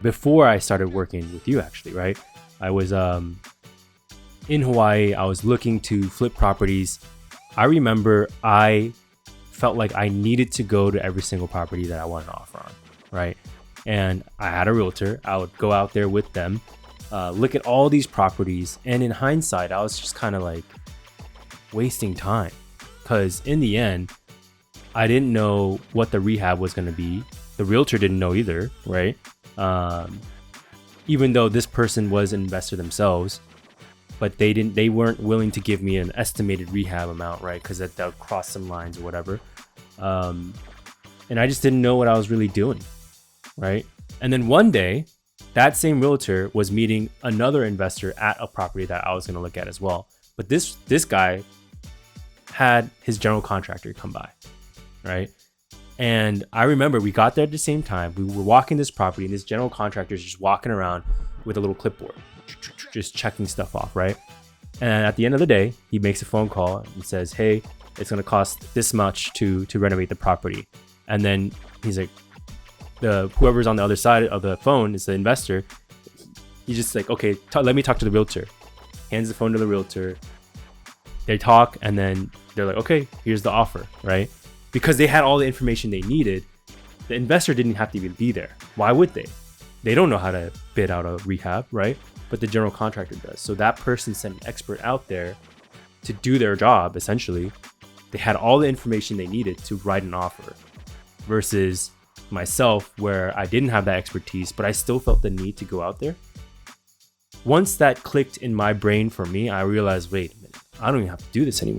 before I started working with you, actually, right? I was in Hawaii. I was looking to flip properties. I remember I felt like I needed to go to every single property that I wanted to offer on, right? And I had a realtor. I would go out there with them, look at all these properties. And in hindsight, I was just kind of like wasting time, because in the end, I didn't know what the rehab was going to be. The realtor didn't know either, right? Even though this person was an investor themselves, but they weren't willing to give me an estimated rehab amount, right? Because that would cross some lines or whatever. And I just didn't know what I was really doing, right? And then one day, that same realtor was meeting another investor at a property that I was going to look at as well. But this guy had his general contractor come by, right? And I remember we got there at the same time. We were walking this property, and this general contractor is just walking around with a little clipboard, just checking stuff off, right? And at the end of the day, he makes a phone call and says, hey, it's going to cost this much to renovate the property. And then he's like, whoever's on the other side of the phone is the investor. He's just like, okay, let me talk to the realtor. Hands the phone to the realtor. They talk, and then they're like, okay, here's the offer, right? Because they had all the information they needed, the investor didn't have to even be there. Why would they? They don't know how to bid out a rehab, right? But the general contractor does. So that person sent an expert out there to do their job, essentially. They had all the information they needed to write an offer, versus myself, where I didn't have that expertise, but I still felt the need to go out there. Once that clicked in my brain for me, I realized, wait a minute, I don't even have to do this anymore.